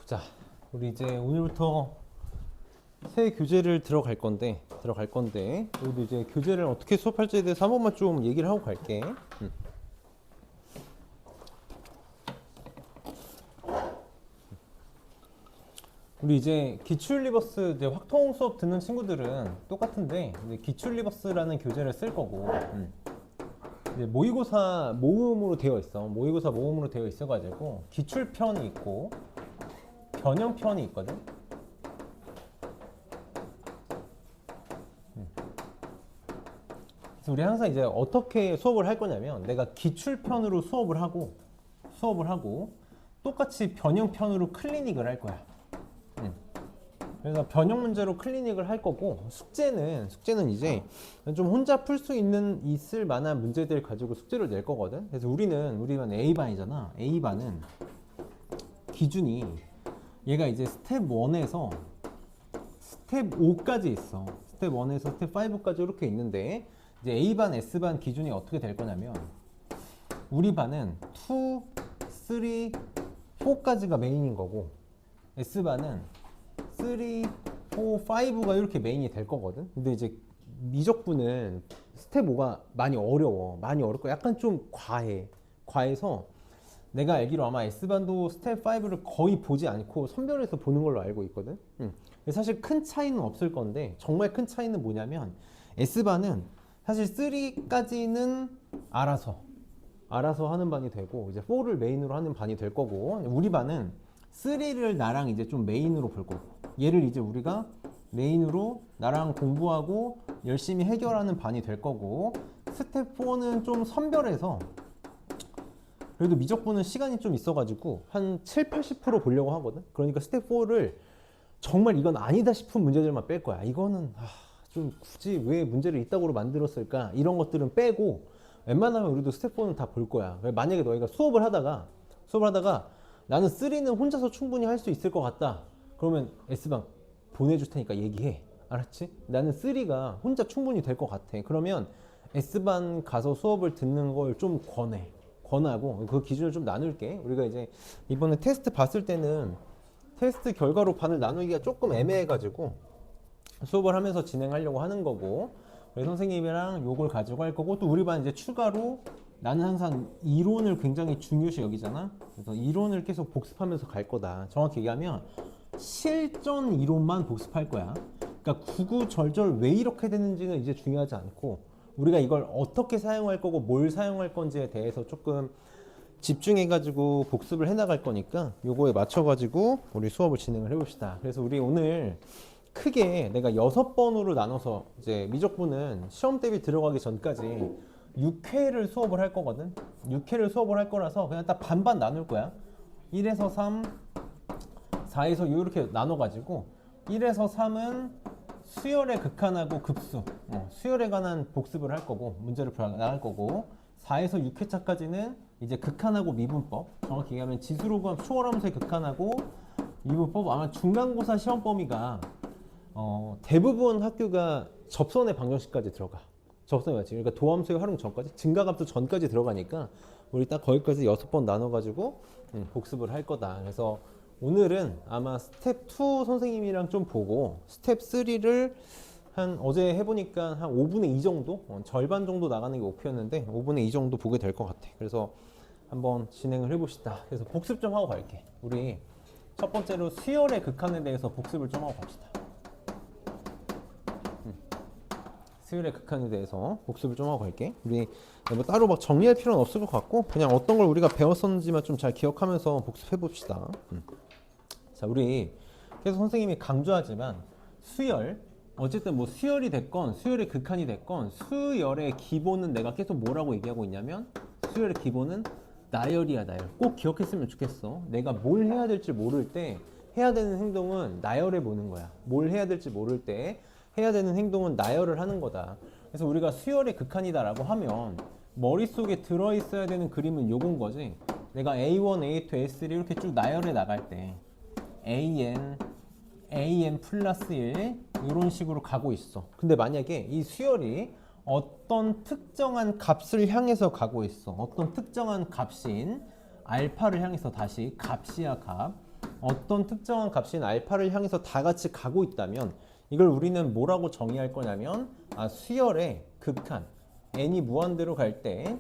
자, 우리 이제 오늘부터 새 교재를 들어갈 건데, 우리도 이제 교재를 어떻게 수업할지에 대해서 한 번만 좀 얘기를 하고 갈게. 우리 이제 기출리버스 이제 확통 수업 듣는 친구들은 똑같은데, 이제 기출리버스라는 교재를 쓸 거고, 이제 모의고사 모음으로 되어 있어. 모의고사 모음으로 되어 있어가지고 기출편이 있고 변형편이 있거든. 그래서 우리 항상 이제 어떻게 수업을 할 거냐면, 내가 기출편으로 수업을 하고 똑같이 변형편으로 클리닉을 할 거야. 그래서 변형 문제로 클리닉을 할 거고, 숙제는 이제 좀 혼자 풀 수 있을 만한 문제들 가지고 숙제를 낼 거거든. 그래서 우리 반 A반이잖아. A반은 기준이 얘가 이제 스텝 1에서 스텝 5까지 있어. 스텝 1에서 스텝 5까지 이렇게 있는데, 이제 A반, S반 기준이 어떻게 될 거냐면, 우리 반은 2, 3, 4까지가 메인인 거고, S반은 3, 4, 5가 이렇게 메인이 될 거거든. 근데 이제 미적분은 스텝 5가 많이 어렵고 약간 좀 과해서 내가 알기로 아마 S반도 스텝 5를 거의 보지 않고 선별해서 보는 걸로 알고 있거든. 사실 큰 차이는 없을 건데, 정말 큰 차이는 뭐냐면, S반은 사실 3까지는 알아서 하는 반이 되고, 이제 4를 메인으로 하는 반이 될 거고, 우리 반은 3를 나랑 이제 좀 메인으로 볼 거고, 얘를 이제 우리가 메인으로 나랑 공부하고 열심히 해결하는 반이 될 거고, 스텝 4는 좀 선별해서, 그래도 미적분은 시간이 좀 있어가지고 한 7, 80% 보려고 하거든. 그러니까 스텝 4를 정말 이건 아니다 싶은 문제들만 뺄 거야. 이거는 좀 굳이 왜 문제를 이따구로 만들었을까, 이런 것들은 빼고, 웬만하면 우리도 스텝 4는 다 볼 거야. 만약에 너희가 수업을 하다가 나는 3는 혼자서 충분히 할 수 있을 것 같다, 그러면 S방 보내줄 테니까 얘기해. 알았지? 나는 3가 혼자 충분히 될 것 같아. 그러면 S반 가서 수업을 듣는 걸 좀 권하고, 그 기준을 좀 나눌게. 우리가 이제 이번에 테스트 봤을 때는 테스트 결과로 반을 나누기가 조금 애매해가지고 수업을 하면서 진행하려고 하는 거고, 그래서 선생님이랑 요걸 가지고 할 거고, 또 우리 반 이제 추가로 나는 항상 이론을 굉장히 중요시 여기잖아. 그래서 이론을 계속 복습하면서 갈 거다. 정확히 얘기하면 실전 이론만 복습할 거야. 그러니까 구구절절 왜 이렇게 되는지는 이제 중요하지 않고, 우리가 이걸 어떻게 사용할 거고 뭘 사용할 건지에 대해서 조금 집중해가지고 복습을 해나갈 거니까, 요거에 맞춰가지고 우리 수업을 진행을 해봅시다. 그래서 우리 오늘 크게 내가 6번으로 나눠서, 이제 미적분은 시험 대비 들어가기 전까지 6회를 수업을 할 거거든. 6회를 수업을 할 거라서 그냥 딱 반반 나눌 거야. 1에서 3, 4에서 6 이렇게 나눠가지고, 1에서 3은 수열의 극한하고 급수, 수열에 관한 복습을 할 거고, 문제를 나갈 거고, 4에서 6회차까지는 이제 극한하고 미분법, 정확히 얘기하면 지수로감 초월함수의 극한하고 미분법. 아마 중간고사 시험 범위가 대부분 학교가 접선의 방정식까지 들어가. 접선이 맞지. 그러니까 도함수의 활용 전까지, 증가함수 전까지 들어가니까 우리 딱 거기까지 6번 나눠가지고 복습을 할 거다. 그래서 오늘은 아마 스텝 2 선생님이랑 좀 보고, 스텝 3를 어제 해보니까 한 5분의 2 정도? 절반 정도 나가는 게 목표였는데 5분의 2 정도 보게 될 것 같아. 그래서 한번 진행을 해봅시다. 그래서 복습 좀 하고 갈게. 우리 첫 번째로 수열의 극한에 대해서 복습을 좀 하고 갑시다. 수열의 극한에 대해서 복습을 좀 하고 갈게. 우리 뭐 따로 막 정리할 필요는 없을 것 같고, 그냥 어떤 걸 우리가 배웠었는지만 좀 잘 기억하면서 복습해 봅시다. 자, 우리 계속 선생님이 강조하지만 수열, 어쨌든 뭐 수열이 됐건 수열의 극한이 됐건, 수열의 기본은 내가 계속 뭐라고 얘기하고 있냐면, 수열의 기본은 나열이야. 나열. 꼭 기억했으면 좋겠어. 내가 뭘 해야 될지 모를 때 해야 되는 행동은 나열해 보는 거야. 뭘 해야 될지 모를 때 해야 되는 행동은 나열을 하는 거다. 그래서 우리가 수열의 극한이다 라고 하면 머릿속에 들어있어야 되는 그림은 요건 거지. 내가 A1, A2, A3 이렇게 쭉 나열해 나갈 때 AN 플러스 1 이런 식으로 가고 있어. 근데 만약에 이 수열이 어떤 특정한 값을 향해서 가고 있어. 어떤 특정한 값인 알파를 향해서, 다시 값이야 값. 어떤 특정한 값인 알파를 향해서 다 같이 가고 있다면 이걸 우리는 뭐라고 정의할 거냐면 수열의 극한 n이 무한대로 갈 때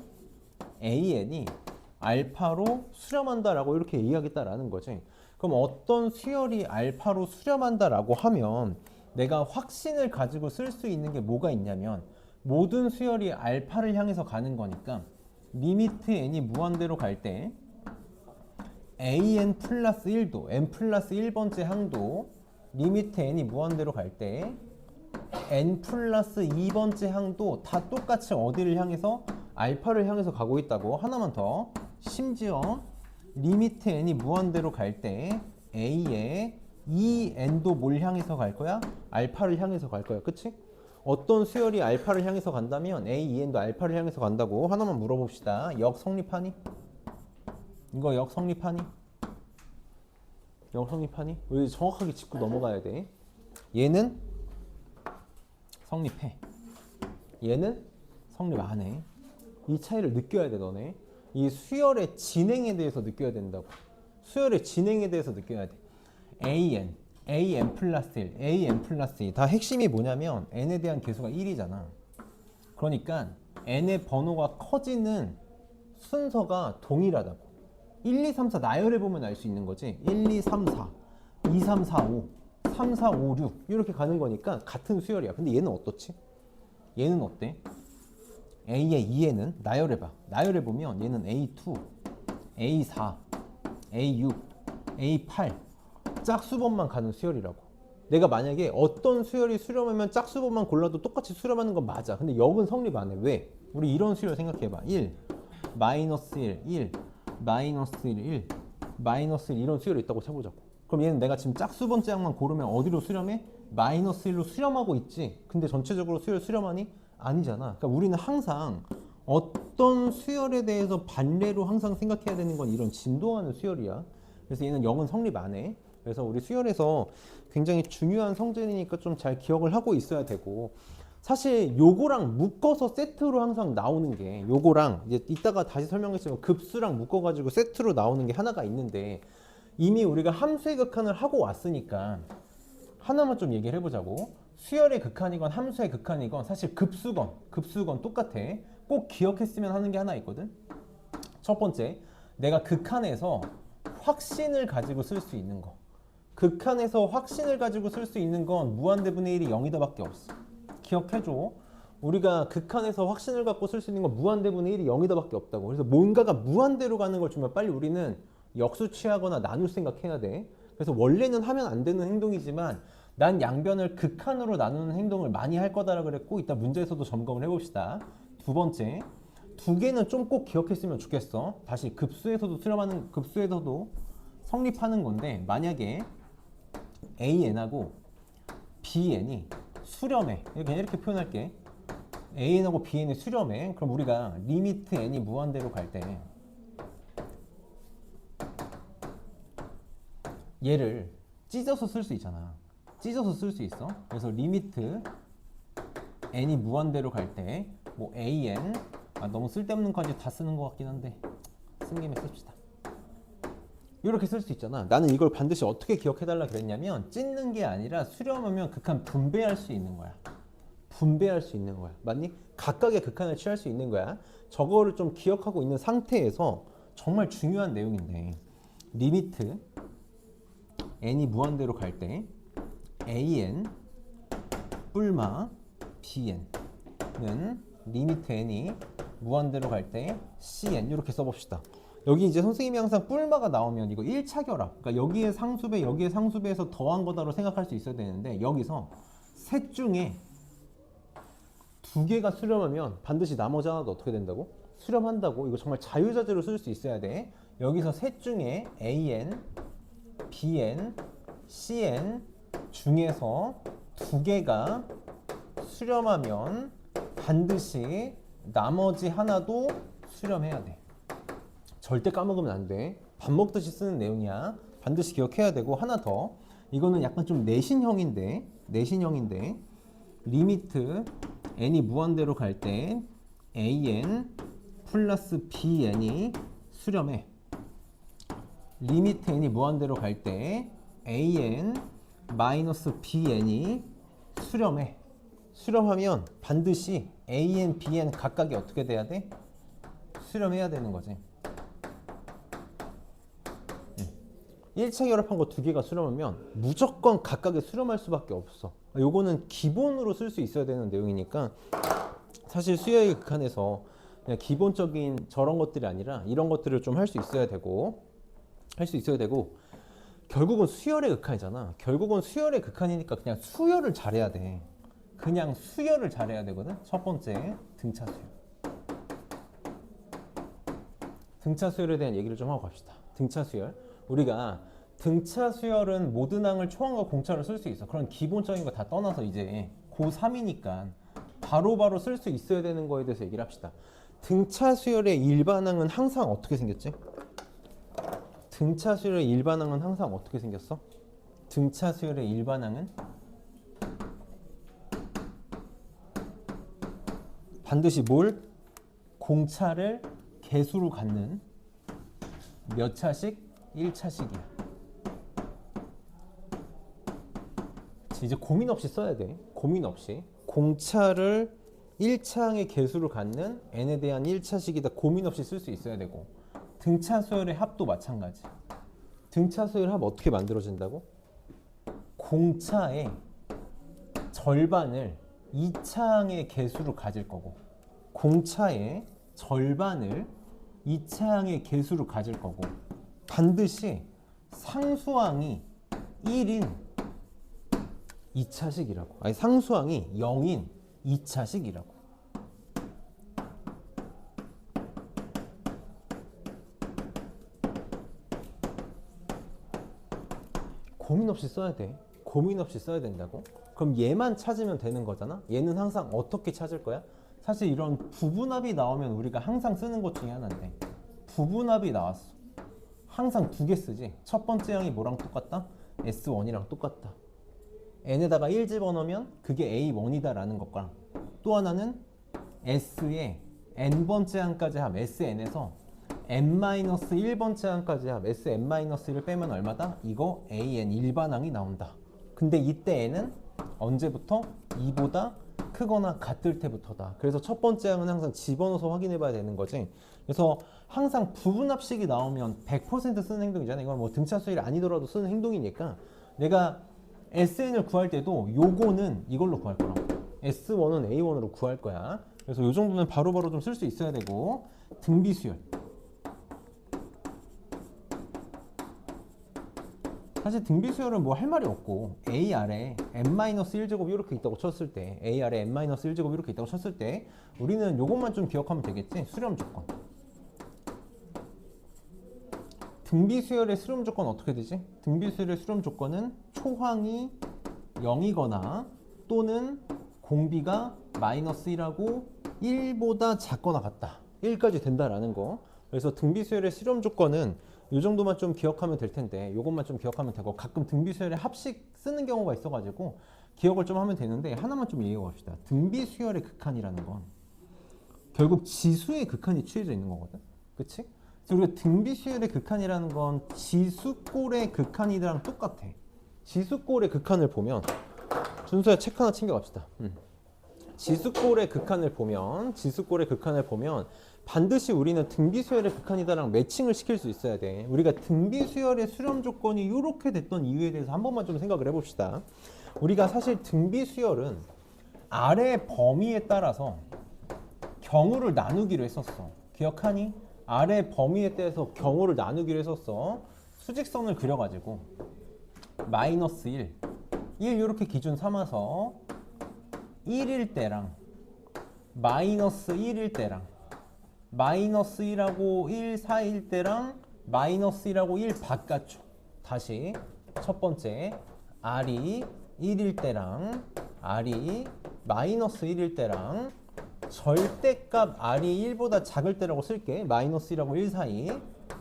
an이 알파로 수렴한다라고 이렇게 얘기하겠다라는 거지. 그럼 어떤 수열이 알파로 수렴한다라고 하면 내가 확신을 가지고 쓸 수 있는 게 뭐가 있냐면 모든 수열이 알파를 향해서 가는 거니까 리미트 n이 무한대로 갈 때 an 플러스 1도 n 플러스 1번째 항도 리미트 n이 무한대로 갈 때 n 플러스 2번째 항도 다 똑같이 어디를 향해서 알파를 향해서 가고 있다고. 하나만 더, 심지어 리미트 n이 무한대로 갈 때 a의 2n도 뭘 향해서 갈 거야? 알파를 향해서 갈 거야. 그치? 어떤 수열이 알파를 향해서 간다면 a, 2n도 알파를 향해서 간다고. 하나만 물어봅시다. 역 성립하니? 이거 역 성립하니? 역 성립하니? 우리 정확하게 짚고 넘어가야 돼. 얘는 성립해. 얘는 성립 안 해. 이 차이를 느껴야 돼, 너네. 이 수열의 진행에 대해서 느껴야 된다고. 수열의 진행에 대해서 느껴야 돼. an, an 플러스 1, an 플러스 2. 다 핵심이 뭐냐면 n에 대한 계수가 1이잖아. 그러니까 n의 번호가 커지는 순서가 동일하다고. 1, 2, 3, 4 나열해보면 알 수 있는 거지. 1, 2, 3, 4, 2, 3, 4, 5, 3, 4, 5, 6 이렇게 가는 거니까 같은 수열이야. 근데 얘는 어떻지? 얘는 어때? A의 2에는 나열해봐. 나열해보면 얘는 A2, A4, A6, A8 짝수번만 가는 수열이라고. 내가 만약에 어떤 수열이 수렴하면 짝수번만 골라도 똑같이 수렴하는 건 맞아. 근데 역은 성립 안 해. 왜? 우리 이런 수열 생각해봐. 1, 마이너스 1, 1, 마이너스 1, 1, 마이너스 1 이런 수열이 있다고 쳐보자고. 그럼 얘는 내가 지금 짝수번째 항만 고르면 어디로 수렴해? 마이너스 1로 수렴하고 있지. 근데 전체적으로 수열 수렴하니? 아니잖아. 그러니까 우리는 항상 어떤 수열에 대해서 반례로 항상 생각해야 되는 건 이런 진동하는 수열이야. 그래서 얘는 영은 성립 안 해. 그래서 우리 수열에서 굉장히 중요한 성질이니까 좀 잘 기억을 하고 있어야 되고, 사실 요거랑 묶어서 세트로 항상 나오는 게, 요거랑 이제 이따가 다시 설명했지만 급수랑 묶어가지고 세트로 나오는 게 하나가 있는데, 이미 우리가 함수의 극한을 하고 왔으니까 하나만 좀 얘기를 해보자고. 수열의 극한이건 함수의 극한이건 사실 급수건 똑같아. 꼭 기억했으면 하는 게 하나 있거든. 첫 번째, 내가 극한에서 확신을 가지고 쓸 수 있는 거. 극한에서 확신을 가지고 쓸 수 있는 건 무한대분의 1이 0이다 밖에 없어. 기억해줘. 우리가 극한에서 확신을 갖고 쓸 수 있는 건 무한대분의 1이 0이다 밖에 없다고. 그래서 뭔가가 무한대로 가는 걸 주면 빨리 우리는 역수 취하거나 나눌 생각해야 돼. 그래서 원래는 하면 안 되는 행동이지만 난 양변을 극한으로 나누는 행동을 많이 할 거다라고 그랬고, 이따 문제에서도 점검을 해봅시다. 두 번째, 두 개는 좀 꼭 기억했으면 좋겠어. 다시 급수에서도 성립하는 건데, 만약에 AN하고 BN이 수렴해. 이렇게 표현할게. AN하고 BN이 수렴해. 그럼 우리가 리미트 N이 무한대로 갈 때 얘를 찢어서 쓸 수 있잖아. 찢어서 쓸 수 있어. 그래서 리미트 n이 무한대로 갈 때 뭐 an 너무 쓸데없는 까지 다 쓰는 것 같긴 한데 쓴 김에 씁시다. 이렇게 쓸 수 있잖아. 나는 이걸 반드시 어떻게 기억해달라 그랬냐면 찢는 게 아니라 수렴하면 극한 분배할 수 있는 거야. 분배할 수 있는 거야. 맞니? 각각의 극한을 취할 수 있는 거야. 저거를 좀 기억하고 있는 상태에서 정말 중요한 내용인데, 리미트 n이 무한대로 갈 때 an 뿔마 bn은 리미트 n이 무한대로 갈 때 cn 이렇게 써봅시다. 여기 이제 선생님이 항상 뿔마가 나오면 이거 1차 결합, 그러니까 여기에 상수배 여기에 상수배에서 더한 거다로 생각할 수 있어야 되는데, 여기서 셋 중에 두 개가 수렴하면 반드시 나머지 하나도 어떻게 된다고? 수렴한다고. 이거 정말 자유자재로 쓸 수 있어야 돼. 여기서 셋 중에 an, bn, cn 중에서 두 개가 수렴하면 반드시 나머지 하나도 수렴해야 돼. 절대 까먹으면 안 돼. 밥 먹듯이 쓰는 내용이야. 반드시 기억해야 되고, 하나 더. 이거는 약간 좀 내신형인데 리미트 n이 무한대로 갈 때 an 플러스 bn이 수렴해. 리미트 n이 무한대로 갈 때 an 마이너스 bn이 수렴해. 수렴하면 반드시 an, bn 각각이 어떻게 돼야 돼? 수렴해야 되는 거지. 1차 결합한 거 두 개가 수렴하면 무조건 각각에 수렴할 수밖에 없어. 요거는 기본으로 쓸 수 있어야 되는 내용이니까 사실 수열의 극한에서 그냥 기본적인 저런 것들이 아니라 이런 것들을 좀 할 수 있어야 되고 결국은 수열의 극한이잖아. 결국은 수열의 극한이니까 그냥 수열을 잘해야 돼. 그냥 수열을 잘해야 되거든. 첫 번째 등차 수열. 등차 수열에 대한 얘기를 좀 하고 갑시다. 등차 수열. 우리가 등차 수열은 모든 항을 초항과 공차를 쓸 수 있어. 그런 기본적인 거 다 떠나서 이제 고3이니까 바로바로 쓸 수 있어야 되는 거에 대해서 얘기를 합시다. 등차 수열의 일반항은 항상 어떻게 생겼지? 등차 수열의 일반항은 항상 어떻게 생겼어? 등차 수열의 일반항은 반드시 뭘? 공차를 개수로 갖는 몇 차씩? 1차씩이야. 이제 고민 없이 써야 돼. 고민 없이. 공차를 1차항의 개수로 갖는 n에 대한 1차식이다. 고민 없이 쓸 수 있어야 되고 등차 수열의 합도 마찬가지. 등차 수열 합 어떻게 만들어진다고? 공차의 절반을 2차항의 개수로 가질 거고 공차의 절반을 2차항의 개수로 가질 거고 반드시 상수항이 1인 2차식이라고. 아니 상수항이 0인 2차식이라고. 고민 없이 써야 돼. 고민 없이 써야 된다고? 그럼 얘만 찾으면 되는 거잖아? 얘는 항상 어떻게 찾을 거야? 사실 이런 부분합이 나오면 우리가 항상 쓰는 것 중에 하나인데 부분합이 나왔어. 항상 두 개 쓰지. 첫 번째 항이 뭐랑 똑같다? S1이랑 똑같다. n에다가 1 집어넣으면 그게 A1이다 라는 것과 또 하나는 S의 n번째 항까지 합 Sn에서 n-1번째 항까지 합 Sn-1를 빼면 얼마다? 이거 an 일반항이 나온다. 근데 이때 n은 언제부터? 2보다 크거나 같을 때부터다. 그래서 첫 번째 항은 항상 집어넣어서 확인해 봐야 되는 거지. 그래서 항상 부분합식이 나오면 100% 쓰는 행동이잖아. 이건 뭐 등차 수열이 아니더라도 쓰는 행동이니까 내가 SN을 구할 때도 요거는 이걸로 구할 거라고. S1은 A1으로 구할 거야. 그래서 요 정도는 바로바로 좀 쓸 수 있어야 되고 등비 수열. 사실 등비 수열은 뭐 할 말이 없고 A 아래 n-1제곱 이렇게 있다고 쳤을 때 A 아래 n-1제곱 이렇게 있다고 쳤을 때 우리는 요것만 좀 기억하면 되겠지. 수렴 조건. 등비 수열의 수렴 조건 어떻게 되지? 등비 수열의 수렴 조건은 초항이 0이거나 또는 공비가 -1하고 1보다 작거나 같다. 1까지 된다라는 거. 그래서 등비 수열의 수렴 조건은 이 정도만 좀 기억하면 될 텐데 이것만 좀 기억하면 되고 가끔 등비 수열의 합식 쓰는 경우가 있어가지고 기억을 좀 하면 되는데 하나만 좀 얘기해 봅시다. 등비 수열의 극한이라는 건 결국 지수의 극한이 취해져 있는 거거든. 그치? 그래서 우리가 등비 수열의 극한이라는 건 지수꼴의 극한이랑 똑같아. 지수꼴의 극한을 보면 준수야 책 하나 챙겨갑시다. 지수꼴의 극한을 보면 반드시 우리는 등비 수열의 극한이다랑 매칭을 시킬 수 있어야 돼. 우리가 등비 수열의 수렴 조건이 이렇게 됐던 이유에 대해서 한 번만 좀 생각을 해봅시다. 우리가 사실 등비 수열은 아래 범위에 따라서 경우를 나누기로 했었어. 기억하니? 아래 범위에 따라서 경우를 나누기로 했었어. 수직선을 그려가지고 -1, 1 이렇게 기준 삼아서 1일 때랑 -1일 때랑 -1하고 1 사이일 때랑 -1하고 1 바깥쪽. 다시 첫 번째 R이 1일 때랑 R이 -1일 때랑 절대값 R이 1보다 작을 때라고 쓸게. -1하고 1 사이.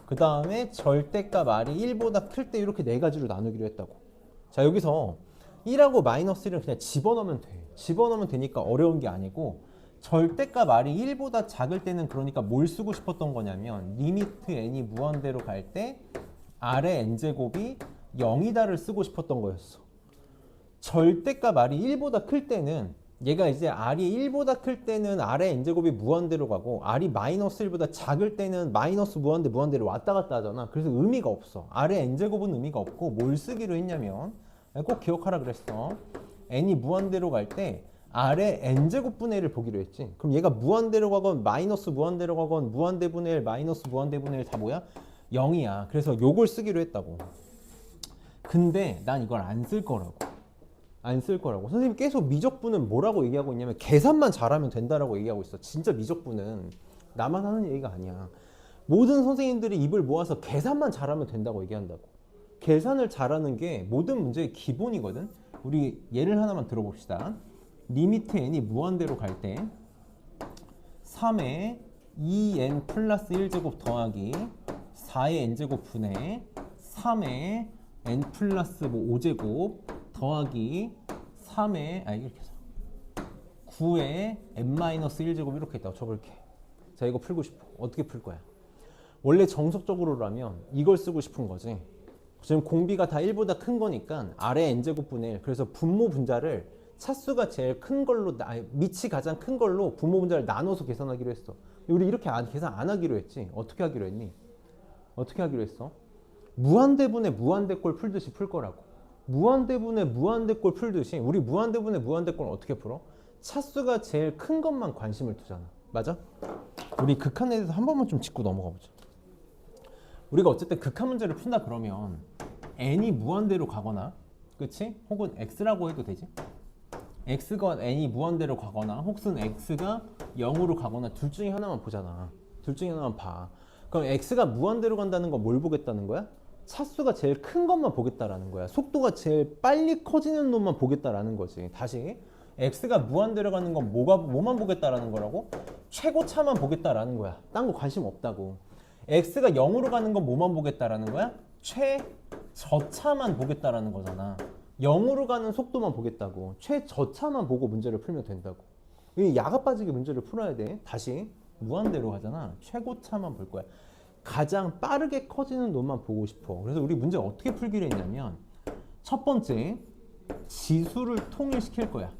그 다음에 절대값 R이 1보다 클 때 이렇게 네 가지로 나누기로 했다고. 자 여기서 1하고 -1을 그냥 집어넣으면 돼. 집어넣으면 되니까 어려운 게 아니고 절대값 R이 1보다 작을 때는 그러니까 뭘 쓰고 싶었던 거냐면 리미트 n이 무한대로 갈 때 R의 n제곱이 0이다를 쓰고 싶었던 거였어. 절대값 R이 1보다 클 때는 얘가 이제 R이 1보다 클 때는 R의 n제곱이 무한대로 가고 R이 마이너스 1보다 작을 때는 마이너스 무한대 무한대로 왔다 갔다 하잖아. 그래서 의미가 없어. R의 n제곱은 의미가 없고 뭘 쓰기로 했냐면 꼭 기억하라 그랬어. n이 무한대로 갈 때 R의 n제곱분의 1을 보기로 했지. 그럼 얘가 무한대로 가건 마이너스 무한대로 가건 무한대분의 1 마이너스 무한대분의 1 다 뭐야? 0이야. 그래서 요걸 쓰기로 했다고. 근데 난 이걸 안 쓸 거라고. 안 쓸 거라고. 선생님 계속 미적분은 뭐라고 얘기하고 있냐면 계산만 잘하면 된다라고 얘기하고 있어. 진짜 미적분은 나만 하는 얘기가 아니야. 모든 선생님들이 입을 모아서 계산만 잘하면 된다고 얘기한다고. 계산을 잘하는 게 모든 문제의 기본이거든. 우리 예를 하나만 들어봅시다. 리미트 n이 무한대로 갈 때 3의 2n 플러스 1제곱 더하기 4의 n제곱 분의 3의 n 플러스 5제곱 더하기 3의 이렇게 해서 9의 n-1제곱 이렇게 있다고 쳐볼게. 자, 이거 풀고 싶어. 어떻게 풀 거야? 원래 정석적으로라면 이걸 쓰고 싶은 거지. 지금 공비가 다 1보다 큰 거니까 아래 n제곱분의 1. 그래서 분모 분자를 차수가 제일 큰 걸로, 밑이 가장 큰 걸로 분모 분자를 나눠서 계산하기로 했어. 우리 이렇게 계산 안 하기로 했지. 어떻게 하기로 했니? 어떻게 하기로 했어? 무한대분의 무한대꼴 풀듯이 풀 거라고. 무한대분의 무한대꼴 풀듯이 우리 무한대분의 무한대꼴은 어떻게 풀어? 차수가 제일 큰 것만 관심을 두잖아. 맞아? 우리 극한에 대해서 한 번만 좀 짚고 넘어가 보자. 우리가 어쨌든 극한 문제를 푼다 그러면 n이 무한대로 가거나, 그치? 혹은 x라고 해도 되지? x가 n이 무한대로 가거나 혹은 x가 0으로 가거나 둘 중에 하나만 보잖아. 둘 중에 하나만 봐. 그럼 x가 무한대로 간다는 건 뭘 보겠다는 거야? 차수가 제일 큰 것만 보겠다라는 거야. 속도가 제일 빨리 커지는 놈만 보겠다라는 거지. 다시 x가 무한대로 가는 건 뭐만 보겠다라는 거라고? 최고차만 보겠다라는 거야. 딴 거 관심 없다고. x가 0으로 가는 건 뭐만 보겠다라는 거야? 최저차만 보겠다라는 거잖아. 0으로 가는 속도만 보겠다고. 최저차만 보고 문제를 풀면 된다고. 이 야가 빠지게 문제를 풀어야 돼. 다시 무한대로 가잖아. 최고차만 볼 거야. 가장 빠르게 커지는 놈만 보고 싶어. 그래서 우리 문제 어떻게 풀기로 했냐면 첫 번째, 지수를 통일시킬 거야.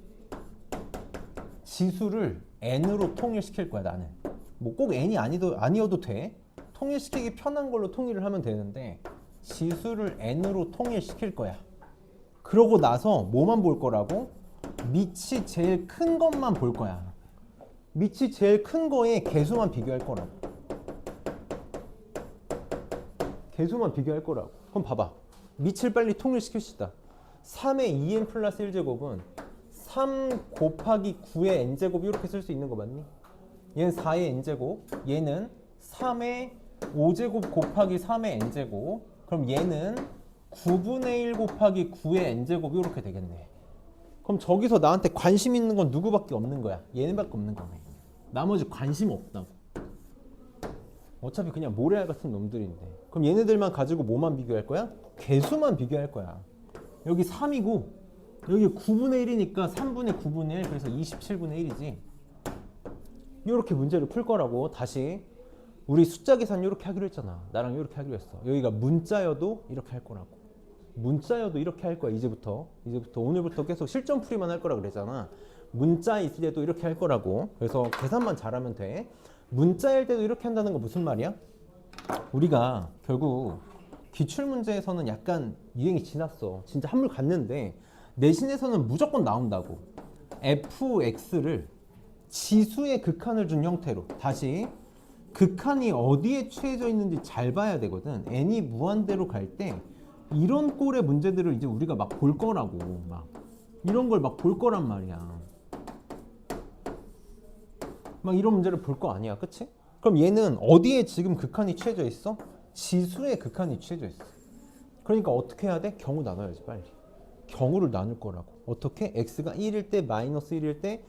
지수를 n으로 통일시킬 거야. 나는 뭐 꼭 n이 아니어도 돼. 통일시키기 편한 걸로 통일을 하면 되는데 지수를 n으로 통일시킬 거야. 그러고 나서 뭐만 볼 거라고? 밑이 제일 큰 것만 볼 거야. 밑이 제일 큰 거에 개수만 비교할 거라고. 개수만 비교할 거라고. 그럼 봐봐. 밑을 빨리 통일시킵시다. 3의 2n 플러스 1제곱은 3 곱하기 9의 n제곱 이렇게 쓸 수 있는 거 맞니? 얘는 4의 n제곱, 얘는 3의 5제곱 곱하기 3의 n제곱. 그럼 얘는 9분의 1 곱하기 9의 n제곱 이렇게 되겠네. 그럼 저기서 나한테 관심 있는 건 누구밖에 없는 거야? 얘네밖에 없는 거네. 나머지 관심 없다고. 어차피 그냥 모래알 같은 놈들인데. 그럼 얘네들만 가지고 뭐만 비교할 거야? 개수만 비교할 거야. 여기 3이고 여기 9분의 1이니까 3분의 9분의 1, 그래서 27분의 1이지. 이렇게 문제를 풀 거라고. 다시 우리 숫자 계산 이렇게 하기로 했잖아. 나랑 이렇게 하기로 했어. 여기가 문자여도 이렇게 할 거라고. 문자여도 이렇게 할 거야. 이제부터 오늘부터 계속 실전풀이만 할 거라 그랬잖아. 문자일 때도 이렇게 할 거라고. 그래서 계산만 잘하면 돼. 문자일 때도 이렇게 한다는 거 무슨 말이야? 우리가 결국 기출문제에서는 약간 유행이 지났어. 진짜 한물 갔는데 내신에서는 무조건 나온다고. fx를 지수의 극한을 준 형태로. 다시 극한이 어디에 취해져 있는지 잘 봐야 되거든. n이 무한대로 갈 때 이런 꼴의 문제들을 이제 우리가 막 볼 거라고. 막 이런 걸 막 볼 거란 말이야. 막 이런 문제를 볼 거 아니야. 그치? 그럼 얘는 어디에 지금 극한이 취해져 있어? 지수의 극한이 취해져 있어. 그러니까 어떻게 해야 돼? 경우 나눠야지 빨리. 경우를 나눌 거라고. 어떻게? x가 1일 때 마이너스 1일 때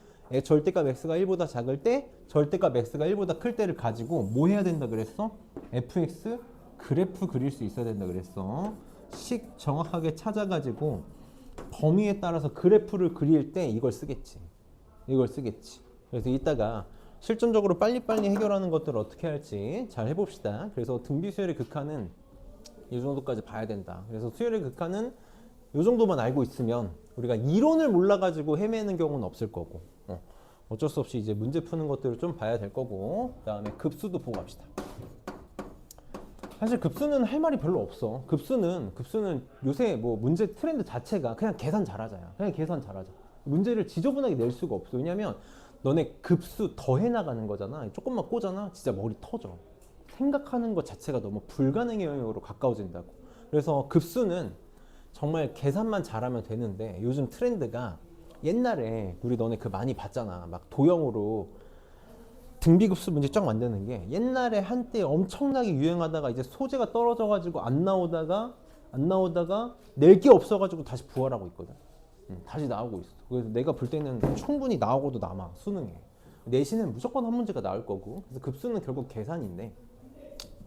절대값 x가 1보다 작을 때 절대값 x가 1보다 클 때를 가지고 뭐 해야 된다 그랬어? fx 그래프 그릴 수 있어야 된다 그랬어. 식 정확하게 찾아가지고 범위에 따라서 그래프를 그릴 때 이걸 쓰겠지. 이걸 쓰겠지. 그래서 이따가 실전적으로 빨리빨리 해결하는 것들을 어떻게 할지 잘 해봅시다. 그래서 등비수열의 극한은 이 정도까지 봐야 된다. 그래서 수열의 극한은 이 정도만 알고 있으면 우리가 이론을 몰라가지고 헤매는 경우는 없을 거고, 어쩔 수 없이 이제 문제 푸는 것들을 좀 봐야 될 거고, 그 다음에 급수도 보고 갑시다. 사실 급수는 할 말이 별로 없어. 급수는 요새 뭐 문제 트렌드 자체가 그냥 계산 잘하자야. 그냥 계산 잘하자. 문제를 지저분하게 낼 수가 없어. 왜냐면 너네 급수 더해 나가는 거잖아. 조금만 꽂잖아. 진짜 머리 터져. 생각하는 것 자체가 너무 불가능의 영역으로 가까워진다고. 그래서 급수는 정말 계산만 잘하면 되는데 요즘 트렌드가 옛날에 우리 너네 그 많이 봤잖아. 막 도형으로 등비급수 문제 쫙 만드는 게 옛날에 한때 엄청나게 유행하다가 이제 소재가 떨어져가지고 안 나오다가 낼 게 없어가지고 다시 부활하고 있거든. 다시 나오고 있어. 그래서 내가 볼 때는 충분히 나오고도 남아 수능에. 내신은 무조건 한 문제가 나올 거고. 그래서 급수는 결국 계산인데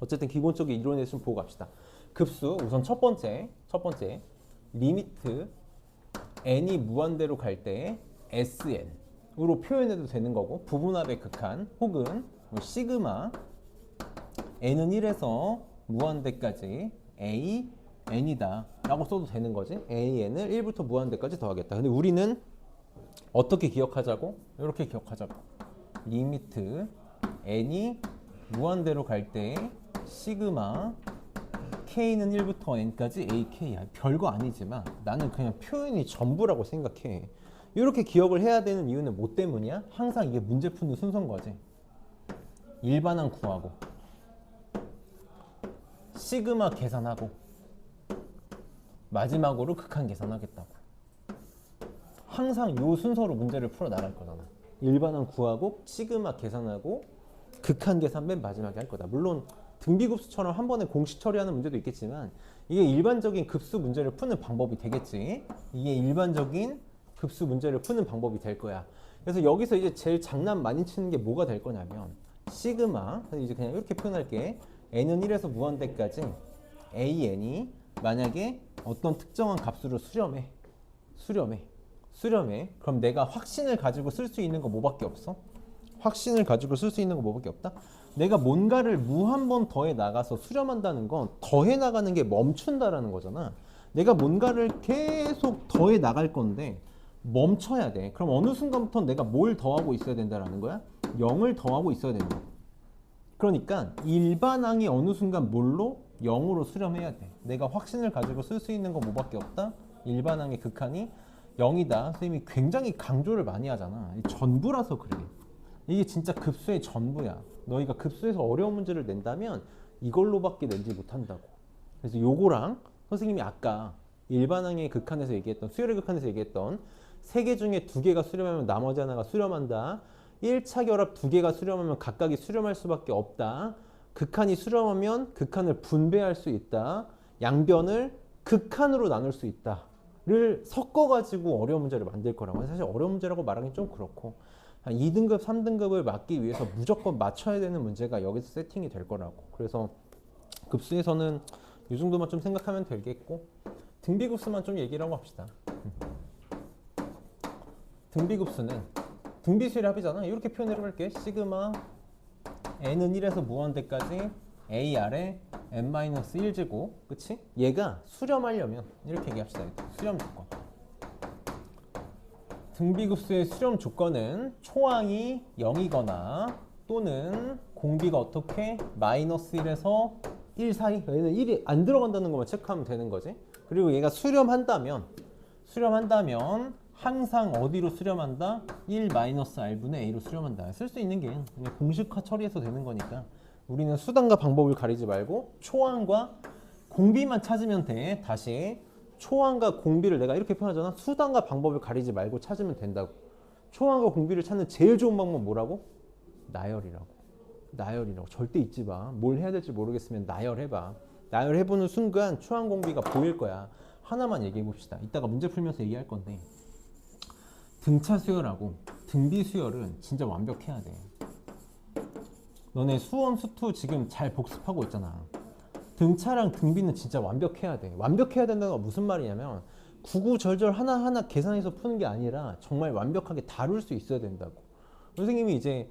어쨌든 기본적인 이론에 좀 보고 갑시다. 급수 우선 첫 번째 리미트 n이 무한대로 갈 때 SN으로 표현해도 되는 거고 부분합의 극한 혹은 뭐 시그마 n은 1에서 무한대까지 a n이다 라고 써도 되는 거지. an을 1부터 무한대까지 더하겠다. 근데 우리는 어떻게 기억하자고? 이렇게 기억하자고. 리미트 n이 무한대로 갈 때 시그마 k는 1부터 n까지 ak야. 별거 아니지만 나는 그냥 표현이 전부라고 생각해. 이렇게 기억을 해야 되는 이유는 뭐 때문이야? 항상 이게 문제 푸는 순서인 거지. 일반항 구하고 시그마 계산하고 마지막으로 극한 계산하겠다고. 항상 이 순서로 문제를 풀어 나갈 거잖아. 일반항 구하고 시그마 계산하고 극한 계산 맨 마지막에 할 거다. 물론 등비급수처럼 한 번에 공식 처리하는 문제도 있겠지만 이게 일반적인 급수 문제를 푸는 방법이 되겠지. 이게 일반적인 급수 문제를 푸는 방법이 될 거야. 그래서 여기서 이제 제일 장난 많이 치는 게 뭐가 될 거냐면 시그마, 이제 그냥 이렇게 표현할게. n은 1에서 무한대까지 an이 만약에 어떤 특정한 값으로 수렴해. 그럼 내가 확신을 가지고 쓸 수 있는 거 뭐밖에 없어? 확신을 가지고 쓸 수 있는 거 뭐밖에 없다? 내가 뭔가를 한 번 더해 나가서 수렴한다는 건 더해 나가는 게 멈춘다라는 거잖아. 내가 뭔가를 계속 더해 나갈 건데 멈춰야 돼. 그럼 어느 순간부터 내가 뭘 더하고 있어야 된다라는 거야? 0을 더하고 있어야 된다. 그러니까 일반항이 어느 순간 뭘로? 0으로 수렴해야 돼. 내가 확신을 가지고 쓸 수 있는 거 뭐밖에 없다? 일반항의 극한이 0이다. 선생님이 굉장히 강조를 많이 하잖아. 전부라서 그래. 이게 진짜 급수의 전부야. 너희가 급수에서 어려운 문제를 낸다면 이걸로밖에 내지 못한다고. 그래서 요거랑 선생님이 아까 일반항의 극한에서 얘기했던 수열의 극한에서 얘기했던 3개 중에 2개가 수렴하면 나머지 하나가 수렴한다. 1차 결합 2개가 수렴하면 각각이 수렴할 수밖에 없다. 극한이 수렴하면 극한을 분배할 수 있다. 양변을 극한으로 나눌 수 있다. 를 섞어가지고 어려운 문제를 만들 거라고. 사실 어려운 문제라고 말하기 좀 그렇고 한 2등급, 3등급을 맞기 위해서 무조건 맞춰야 되는 문제가 여기서 세팅이 될 거라고. 그래서 급수에서는 이 정도만 좀 생각하면 되겠고 등비급수만 좀 얘기를 하고 합시다. 등비급수는 등비수열의 합이잖아. 이렇게 표현을 해볼게. 시그마 n은 1에서 무한대까지 a 아래 n-1제곱. 그치? 얘가 수렴하려면 이렇게 얘기합시다. 수렴 조건. 등비급수의 수렴 조건은 초항이 0이거나 또는 공비가 어떻게? -1에서 1 사이. 얘는 1이 안 들어간다는 것만 체크하면 되는 거지. 그리고 얘가 수렴한다면 항상 어디로 수렴한다? 1-r분의 a로 수렴한다. 쓸 수 있는 게 그냥 공식화 처리해서 되는 거니까 우리는 수단과 방법을 가리지 말고 초항과 공비만 찾으면 돼. 다시 초항과 공비를 내가 이렇게 표현하잖아. 수단과 방법을 가리지 말고 찾으면 된다고. 초항과 공비를 찾는 제일 좋은 방법은 뭐라고? 나열이라고. 절대 잊지 마. 뭘 해야 될지 모르겠으면 나열해봐. 나열해보는 순간 초항 공비가 보일 거야. 하나만 얘기해 봅시다. 이따가 문제 풀면서 얘기할 건데 등차 수열하고 등비 수열은 진짜 완벽해야 돼. 너네 수원, 수투 지금 잘 복습하고 있잖아. 등차랑 등비는 진짜 완벽해야 돼. 완벽해야 된다는 건 무슨 말이냐면 구구절절 하나하나 계산해서 푸는 게 아니라 정말 완벽하게 다룰 수 있어야 된다고. 선생님이 이제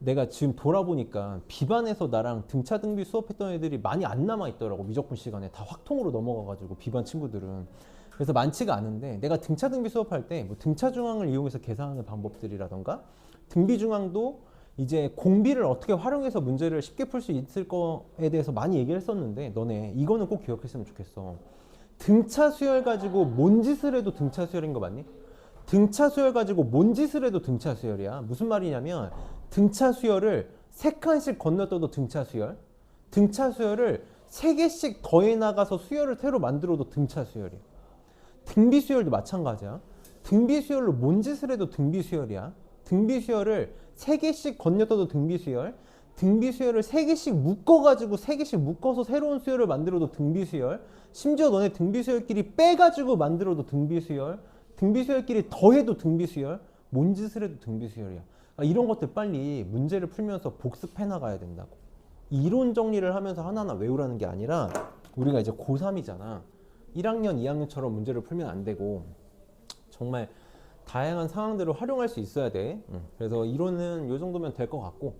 내가 지금 돌아보니까 비반에서 나랑 등차 등비 수업했던 애들이 많이 안 남아 있더라고. 미적분 시간에 다 확통으로 넘어가가지고 비반 친구들은. 그래서 많지가 않은데 내가 등차 등비 수업할 때 뭐 등차 중앙을 이용해서 계산하는 방법들이라던가 등비 중앙도 이제 공비를 어떻게 활용해서 문제를 쉽게 풀 수 있을 거에 대해서 많이 얘기를 했었는데 너네 이거는 꼭 기억했으면 좋겠어. 등차 수열 가지고 뭔 짓을 해도 등차 수열인 거 맞니? 등차 수열 가지고 뭔 짓을 해도 등차 수열이야. 무슨 말이냐면 등차 수열을 3칸씩 건너뛰어도 등차 수열, 등차 수열을 3개씩 더해 나가서 수열을 새로 만들어도 등차 수열이야. 등비 수열도 마찬가지야. 등비 수열로 뭔 짓을 해도 등비 수열이야. 등비 수열을 3개씩 건너뛰어도 등비 수열, 등비 수열을 3개씩 묶어가지고 3개씩 묶어서 새로운 수열을 만들어도 등비 수열, 심지어 너네 등비 수열끼리 빼가지고 만들어도 등비 수열, 등비 수열끼리 더해도 등비 수열, 뭔 짓을 해도 등비 수열이야. 이런 것들 빨리 문제를 풀면서 복습해 나가야 된다고. 이론 정리를 하면서 하나하나 외우라는 게 아니라 우리가 이제 고3이잖아. 1학년, 2학년처럼 문제를 풀면 안 되고 정말 다양한 상황들을 활용할 수 있어야 돼. 그래서 이론은 이 정도면 될 것 같고.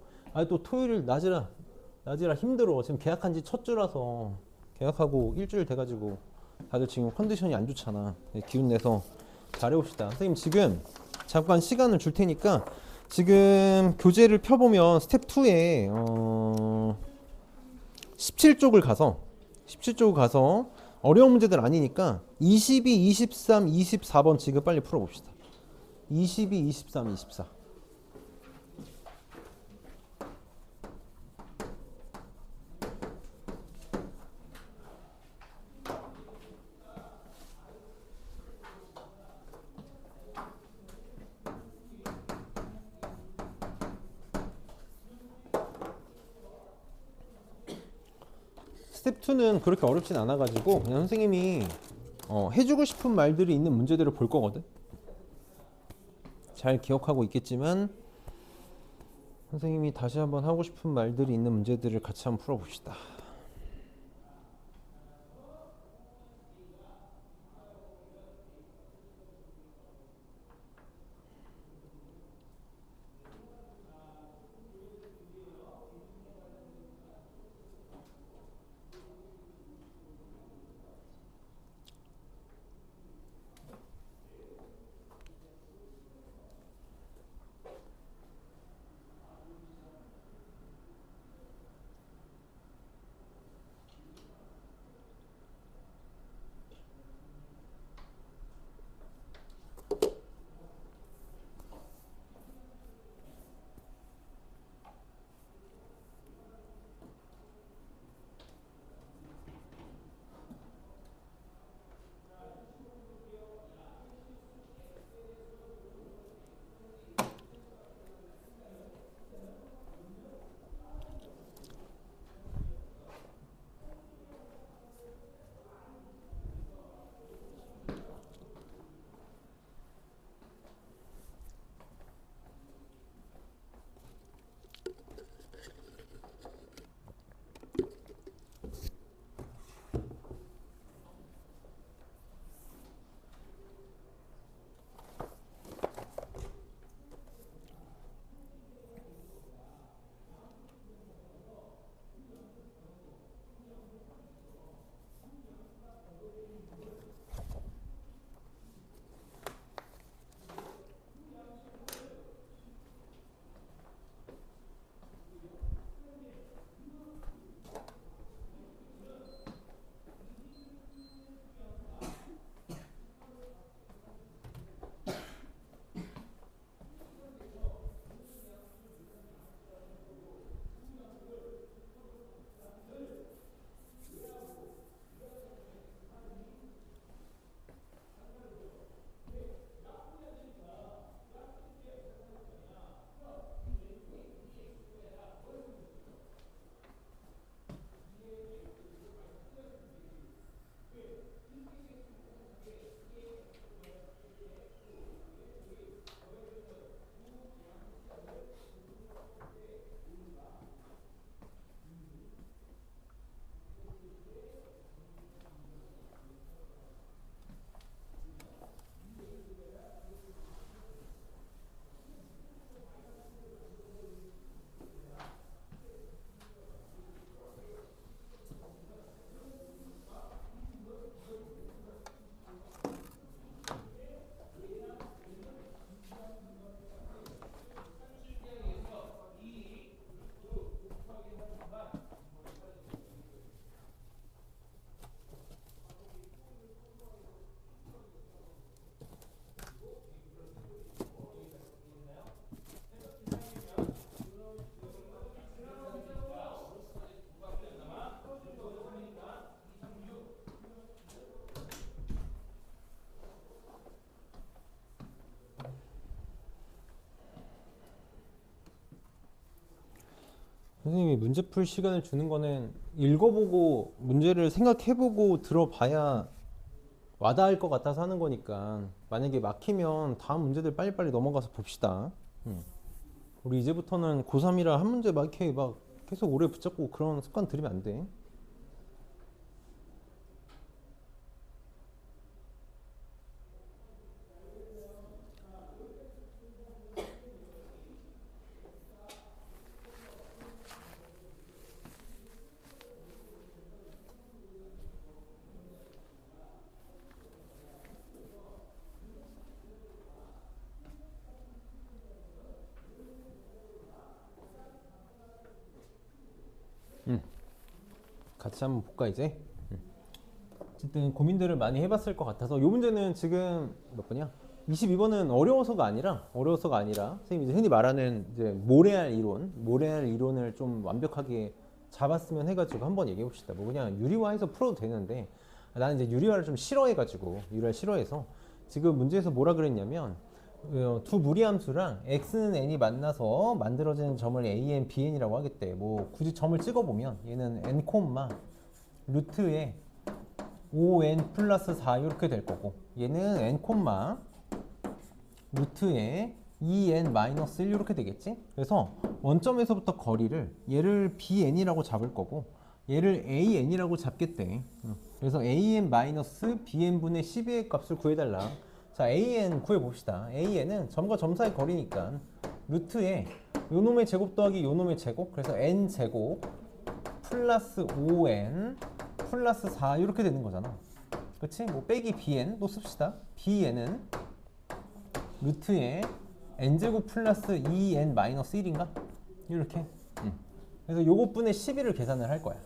또 토요일 낮이라 힘들어. 지금 계약한 지 첫 주라서 계약하고 일주일 돼가지고 다들 지금 컨디션이 안 좋잖아. 기운 내서 잘해봅시다. 선생님 지금 잠깐 시간을 줄 테니까 지금 교재를 펴보면 스텝 2에 17쪽을 가서 어려운 문제들 아니니까 22, 23, 24번 지금 빨리 풀어봅시다. 22, 23, 24. 스텝 2는 그렇게 어렵진 않아가지고 그냥 선생님이 해주고 싶은 말들이 있는 문제들을 볼 거거든. 잘 기억하고 있겠지만 선생님이 다시 한번 하고 싶은 말들이 있는 문제들을 같이 한번 풀어봅시다. 선생님이 문제 풀 시간을 주는 거는 읽어보고 문제를 생각해보고 들어봐야 와닿을 것 같아서 하는 거니까 만약에 막히면 다음 문제들 빨리빨리 넘어가서 봅시다. 우리 이제부터는 고3이라 한 문제 막 이렇게 막 계속 오래 붙잡고 그런 습관 들이면 안 돼. 같이 한번 볼까 이제. 어쨌든 고민들을 많이 해봤을 것 같아서 이 문제는 지금 몇 번이야? 22번은 어려워서가 아니라 선생님이 이제 흔히 말하는 이제 모래알 이론을 좀 완벽하게 잡았으면 해가지고 한번 얘기해 봅시다. 뭐 그냥 유리화해서 풀어도 되는데 나는 이제 유리화를 좀 유리화를 싫어해서 지금 문제에서 뭐라 그랬냐면 두 무리함수랑 x는 n이 만나서 만들어지는 점을 an, bn이라고 하겠대. 뭐 굳이 점을 찍어보면 얘는 n, 루트에 5n 플러스 4 이렇게 될 거고 얘는 n, 루트에 2n 마이너스 1 이렇게 되겠지? 그래서 원점에서부터 거리를 얘를 bn이라고 잡을 거고 얘를 an이라고 잡겠대. 그래서 an 마이너스 bn분의 12의 값을 구해달라. 자, an 구해봅시다. an은 점과 점 사이 거리니까 루트에 요놈의 제곱 더하기 요놈의 제곱, 그래서 n제곱 플러스 5n 플러스 4 이렇게 되는 거잖아. 그치? 뭐 빼기 bn 또 씁시다. bn은 루트에 n제곱 플러스 2n 마이너스 1인가? 이렇게. 그래서 요것분의 12를 계산을 할 거야.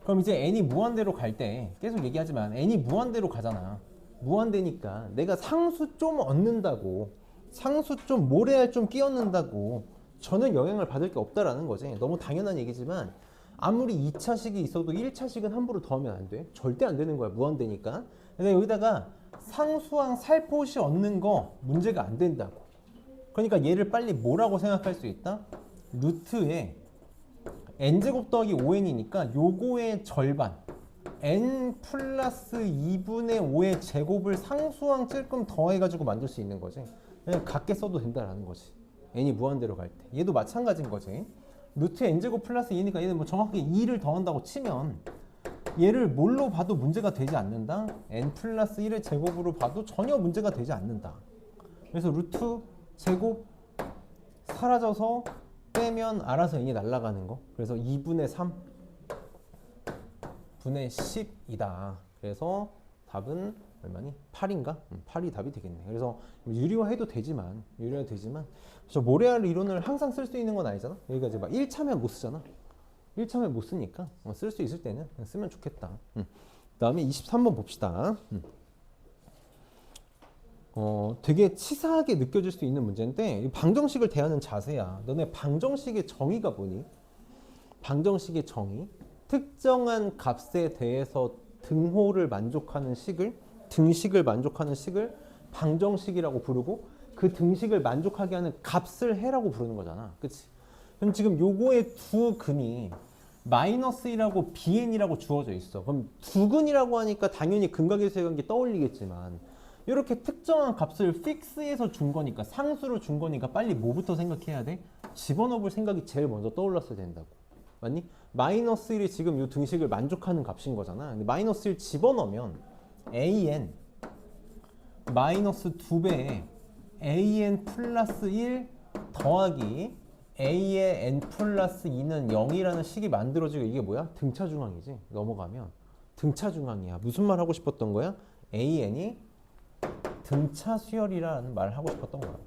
그럼 이제 n이 무한대로 갈 때 계속 얘기하지만 n이 무한대로 가잖아. 무한대니까 내가 상수 좀 얻는다고, 상수 좀 모래알 좀 끼얹는다고 전혀 영향을 받을 게 없다라는 거지. 너무 당연한 얘기지만 아무리 2차식이 있어도 1차식은 함부로 더하면 안 돼. 절대 안 되는 거야. 무한대니까. 그래서 여기다가 상수항 살포시 얻는 거 문제가 안 된다고. 그러니까 얘를 빨리 뭐라고 생각할 수 있다? 루트에 n제곱 더하기 5n이니까 요거의 절반 n 플러스 2분의 5의 제곱을 상수항 찔끔 더해가지고 만들 수 있는 거지. 그냥 같게 써도 된다라는 거지. n이 무한대로 갈 때. 얘도 마찬가지인 거지. 루트 n제곱 플러스 2니까 얘는 뭐 정확하게 2를 더한다고 치면 얘를 뭘로 봐도 문제가 되지 않는다. n 플러스 1의 제곱으로 봐도 전혀 문제가 되지 않는다. 그래서 루트 제곱 사라져서 빼면 알아서 n이 날아가는 거. 그래서 2분의 3 분의 10이다. 그래서 답은 얼마니? 8인가? 8이 답이 되겠네. 그래서 유리화 해도 되지만 저 모래알 이론을 항상 쓸 수 있는 건 아니잖아. 여기가 이제 막 1차면 못 쓰잖아. 1차면 못 쓰니까 쓸 수 있을 때는 쓰면 좋겠다. 그다음에 23번 봅시다. 되게 치사하게 느껴질 수 있는 문제인데 방정식을 대하는 자세야. 너네 방정식의 정의가 뭐니? 방정식의 정의, 특정한 값에 대해서 등식을 만족하는 식을 방정식이라고 부르고 그 등식을 만족하게 하는 값을 해라고 부르는 거잖아. 그치? 그럼 지금 요거의 두 근이 마이너스 1하고 bn이라고 주어져 있어. 그럼 두 근이라고 하니까 당연히 근각에서의 관계 떠올리겠지만 이렇게 특정한 값을 픽스해서 준 거니까, 상수로 준 거니까 빨리 뭐부터 생각해야 돼? 집어넣어 볼 생각이 제일 먼저 떠올랐어야 된다고. 맞니? 마이너스 1이 지금 이 등식을 만족하는 값인 거잖아. 근데 마이너스 1 집어넣으면 an 마이너스 2배에 an 플러스 1 더하기 a의 n 플러스 2는 0이라는 식이 만들어지고, 이게 뭐야? 등차중앙이지. 넘어가면 등차중앙이야. 무슨 말 하고 싶었던 거야? an이 등차 수열이라는 말을 하고 싶었던 거라고.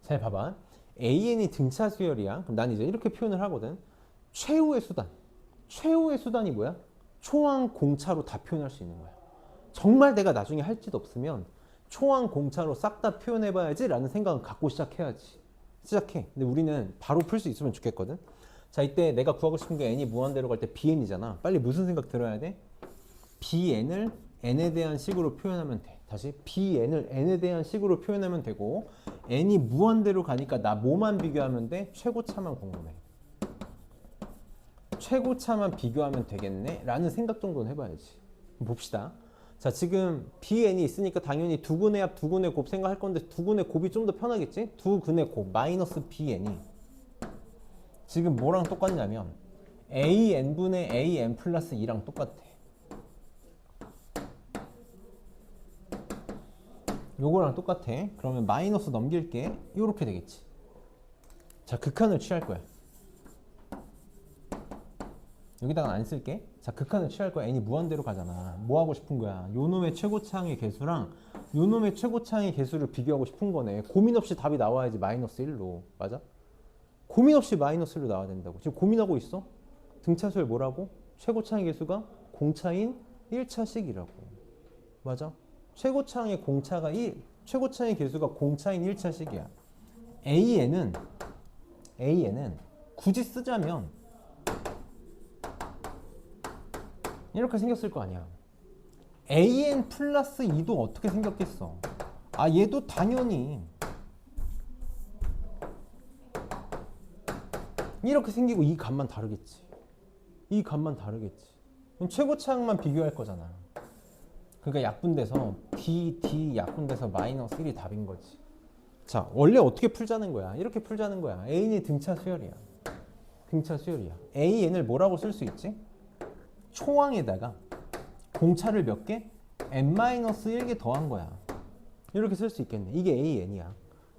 잘 봐봐. an이 등차 수열이야. 그럼 난 이제 이렇게 표현을 하거든. 최후의 수단이 뭐야? 초항 공차로 다 표현할 수 있는 거야. 정말 내가 나중에 할 짓 없으면 초항 공차로 싹 다 표현해봐야지 라는 생각은 갖고 시작해. 근데 우리는 바로 풀 수 있으면 좋겠거든. 자, 이때 내가 구하고 싶은 게 n이 무한대로 갈 때 bn이잖아. 빨리 무슨 생각 들어야 돼? bn을 n에 대한 식으로 표현하면 돼. 다시 bn을 n에 대한 식으로 표현하면 되고 n이 무한대로 가니까 나 뭐만 비교하면 돼? 최고차만 궁금해. 최고차만 비교하면 되겠네? 라는 생각 정도는 해봐야지. 봅시다. 자, 지금 bn이 있으니까 당연히 두근의 합, 두근의 곱 생각할 건데 두근의 곱이 좀 더 편하겠지? 두근의 곱 마이너스 bn이 지금 뭐랑 똑같냐면 an분의 an 플러스 2랑 똑같아. 요거랑 똑같아. 그러면 마이너스 넘길게. 요렇게 되겠지. 자, 극한을 취할 거야. 여기다가 안 쓸게. 자, 극한을 취할 거야. n이 무한대로 가잖아. 뭐 하고 싶은 거야? 요놈의 최고차항의 개수랑 요놈의 최고차항의 개수를 비교하고 싶은 거네. 고민 없이 답이 나와야지. 마이너스 1로. 맞아? 고민 없이 마이너스 1로 나와야 된다고. 지금 고민하고 있어? 등차수에 뭐라고? 최고차항의 개수가 공차인 1차식이라고. 맞아? 최고차항의 공차가 1, 최고차항의 개수가 공차인 1차식이야. AN은 굳이 쓰자면 이렇게 생겼을 거 아니야. AN 플러스 2도 어떻게 생겼겠어? 아, 얘도 당연히 이렇게 생기고 이 값만 다르겠지. 이 값만 다르겠지. 그럼 최고차항만 비교할 거잖아. 그러니까 약분돼서 d 약분돼서 마이너스 1이 답인 거지. 자, 원래 어떻게 풀자는 거야? 이렇게 풀자는 거야. AN이 등차 수열이야. 등차 수열이야. AN을 뭐라고 쓸 수 있지? 초항에다가 공차를 몇 개? n-1개 더한 거야. 이렇게 쓸 수 있겠네. 이게 AN이야.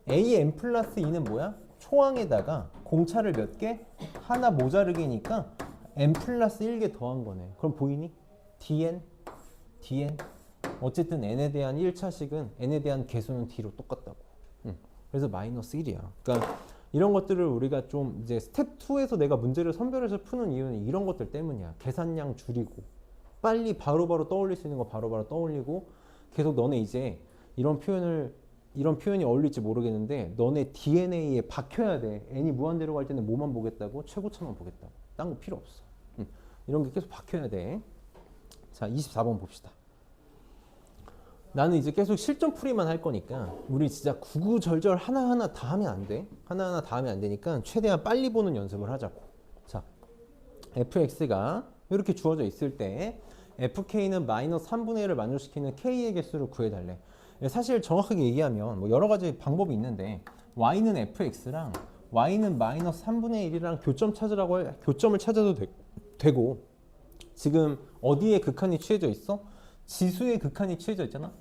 AN 플러스 2는 뭐야? 초항에다가 공차를 몇 개? 하나 모자르게니까 n 플러스 1개 더한 거네. 그럼 보이니? dn 어쨌든 n에 대한 1차식은 n에 대한 개수는 d로 똑같다고. 그래서 마이너스 1이야. 그러니까 이런 것들을 우리가 좀 이제 스텝 2에서 내가 문제를 선별해서 푸는 이유는 이런 것들 때문이야. 계산량 줄이고 빨리 바로바로 떠올릴 수 있는 거 바로바로 떠올리고 계속 너네 이제 이런 표현이 어울릴지 모르겠는데 너네 DNA에 박혀야 돼. n이 무한대로 갈 때는 뭐만 보겠다고? 최고차만 보겠다고. 딴 거 필요 없어. 이런 게 계속 박혀야 돼. 자, 24번 봅시다. 나는 이제 계속 실전 풀이만 할 거니까 우리 진짜 구구절절 하나하나 다 하면 안 돼. 하나하나 다 하면 안 되니까 최대한 빨리 보는 연습을 하자고. 자, fx가 이렇게 주어져 있을 때 fk는 마이너스 3분의 1을 만족시키는 k의 개수를 구해달래. 사실 정확하게 얘기하면 뭐 여러 가지 방법이 있는데 y는 fx랑 y는 마이너스 3분의 1이랑 교점을 찾아도 되고 지금 어디에 극한이 취해져 있어? 지수의 극한이 취해져 있잖아.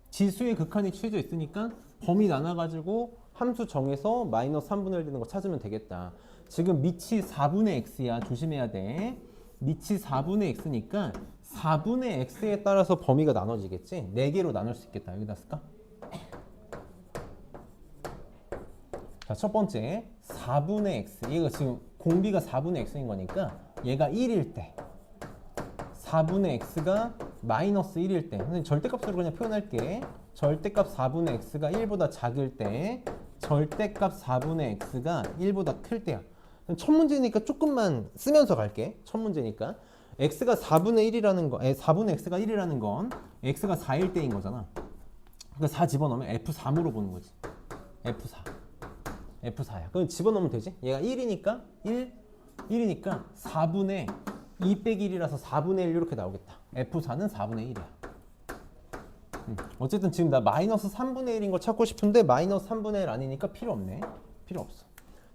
지수의 극한이 취해져 있으니까 범위 나눠가지고 함수 정해서 마이너스 3분의 1 되는 거 찾으면 되겠다. 지금 밑이 4분의 x야. 조심해야 돼. 밑이 4분의 x니까 4분의 x에 따라서 범위가 나눠지겠지. 4개로 나눌 수 있겠다. 여기다 쓸까? 자, 첫 번째 4분의 x. 얘가 지금 공비가 4분의 x인 거니까 얘가 1일 때 4분의 x가 마이너스 1일 때 선생님 절대값으로 그냥 표현할게. 절대값 4분의 x가 1보다 작을 때 절대값 4분의 x가 1보다 클 때야. 첫 문제니까 조금만 쓰면서 갈게. 첫 문제니까 x가 4분의 1이라는 거, 4분의 x가 1이라는 건 x가 4일 때인 거잖아. 그러니까 4 집어넣으면 F3으로 보는 거지. F4야. 그럼 집어넣으면 되지. 얘가 1이니까 4분의 2 빼기 1이라서 4분의 1 이렇게 나오겠다. F4는 4분의 1이야. 어쨌든 지금 나 마이너스 3분의 1인 거 찾고 싶은데 마이너스 3분의 1 아니니까 필요 없네. 필요 없어.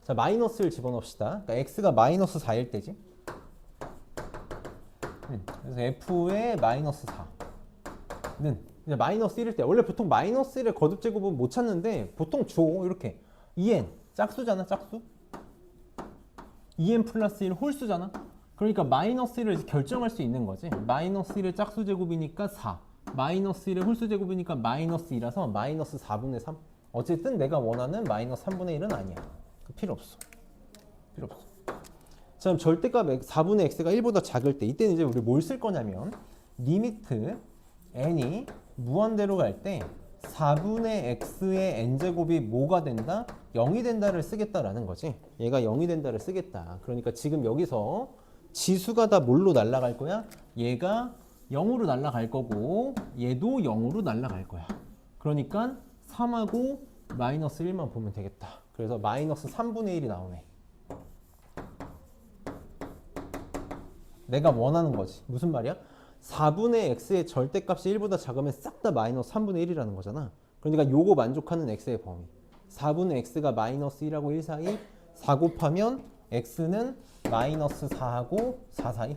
자, 마이너스를 집어넣읍시다. 그러니까 x가 마이너스 4일 때지. 그래서 f의 마이너스 4는 이제 마이너스 1일 때 원래 보통 마이너스 1의 거듭 제곱은 못 찾는데 보통 줘. 이렇게 2n 짝수잖아. 짝수 2n 플러스 1 홀수잖아. 그러니까 마이너스 1을 결정할 수 있는 거지. 마이너스 1의 짝수 제곱이니까 4 마이너스 1의 홀수 제곱이니까 마이너스 2라서 마이너스 4분의 3. 어쨌든 내가 원하는 마이너스 3분의 1은 아니야. 필요 없어. 필요 없어. 자, 그럼 절대값 4분의 x가 1보다 작을 때 이때는 이제 우리 뭘 쓸 거냐면 리미트 n이 무한대로 갈 때 4분의 x의 n제곱이 뭐가 된다? 0이 된다를 쓰겠다라는 거지. 얘가 0이 된다를 쓰겠다. 그러니까 지금 여기서 지수가 다 뭘로 날아갈 거야? 얘가 0으로 날아갈 거고 얘도 0으로 날아갈 거야. 그러니까 3하고 마이너스 1만 보면 되겠다. 그래서 마이너스 3분의 1이 나오네. 내가 원하는 거지. 무슨 말이야? 4분의 x의 절대값이 1보다 작으면 싹 다 마이너스 3분의 1이라는 거잖아. 그러니까 요거 만족하는 x의 범위. 4분의 x가 마이너스 1하고 1 사이, 4 곱하면 x는 마이너스 4하고 4 사이.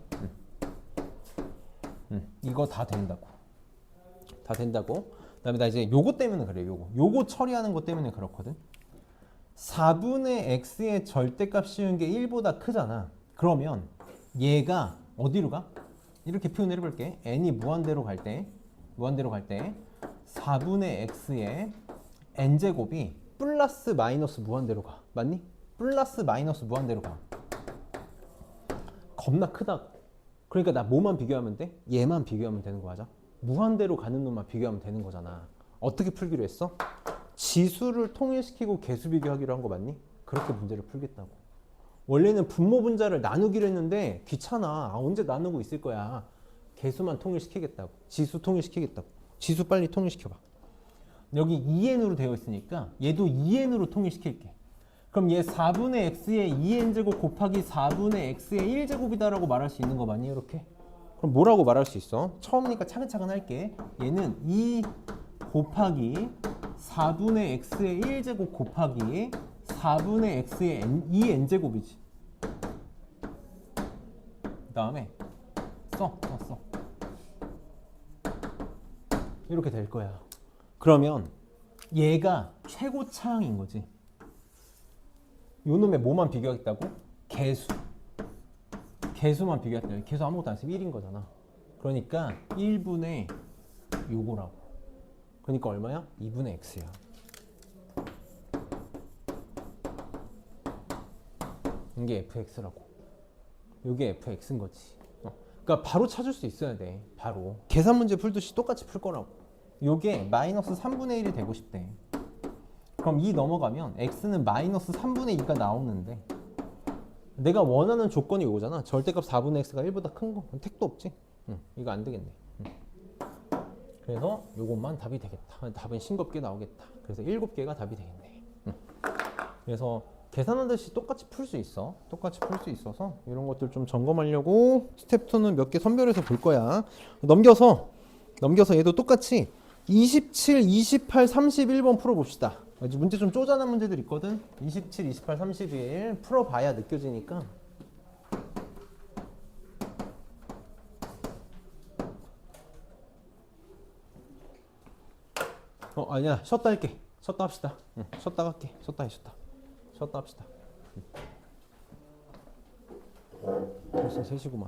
이거 다 된다고. 다 된다고. 그다음에 나 이제 요거 때문에 그래. 요거 처리하는 것 때문에 그렇거든. 4분의 x의 절대값 씌운 게 1보다 크잖아. 그러면 얘가 어디로 가? 이렇게 표현해 볼게. n이 무한대로 갈 때 4분의 x의 n제곱이 플러스 마이너스 무한대로 가. 맞니? 플러스 마이너스 무한대로 가. 겁나 크다고. 그러니까 나 뭐만 비교하면 돼? 얘만 비교하면 되는 거 맞아? 무한대로 가는 놈만 비교하면 되는 거잖아. 어떻게 풀기로 했어? 지수를 통일시키고 개수 비교하기로 한 거 맞니? 그렇게 문제를 풀겠다고. 원래는 분모 분자를 나누기로 했는데 귀찮아. 언제 나누고 있을 거야. 개수만 통일시키겠다고. 지수 통일시키겠다고. 지수 빨리 통일시켜봐. 여기 2n으로 되어 있으니까 얘도 2n으로 통일시킬게. 그럼 얘 4분의 x의 2n제곱 곱하기 4분의 x의 1제곱이다라고 말할 수 있는 거 맞니? 이렇게. 그럼 뭐라고 말할 수 있어? 처음이니까 차근차근 할게. 얘는 2 곱하기 4분의 x의 1제곱 곱하기 4분의 x의 2n제곱이지. 그 다음에 써. 이렇게 될 거야. 그러면 얘가 최고차항인 거지. 요 놈의 뭐만 비교하겠다고? 개수만 비교했다. 개수 아무것도 안 쓰면 1인 거잖아. 그러니까 1분의 요거라고. 그러니까 얼마야? 2분의 x야. 이게 fx라고. 이게 fx인 거지. 그러니까 바로 찾을 수 있어야 돼. 바로. 계산 문제 풀듯이 똑같이 풀 거라고. 요게 마이너스 3분의 1이 되고 싶대. 그럼 2 넘어가면 x는 마이너스 3분의 2가 나오는데 내가 원하는 조건이 이거잖아. 절대값 4분의 x가 1보다 큰 거. 택도 없지. 이거 안 되겠네. 그래서 요것만 답이 되겠다. 답은 싱겁게 나오겠다. 그래서 7개가 답이 되겠네. 그래서 계산하듯이 똑같이 풀 수 있어. 똑같이 풀 수 있어서 이런 것들 좀 점검하려고 스텝 2는 몇 개 선별해서 볼 거야. 넘겨서 얘도 똑같이 27, 28, 31번 풀어봅시다. 문제 좀 쪼잔한 문제들 있거든. 27, 28, 31 풀어봐야 느껴지니까. 아니야. 쉬었다 할게. 쉬었다 합시다. 쉬었다 갈게. 쉬었다 합시다. 벌써 3시구만.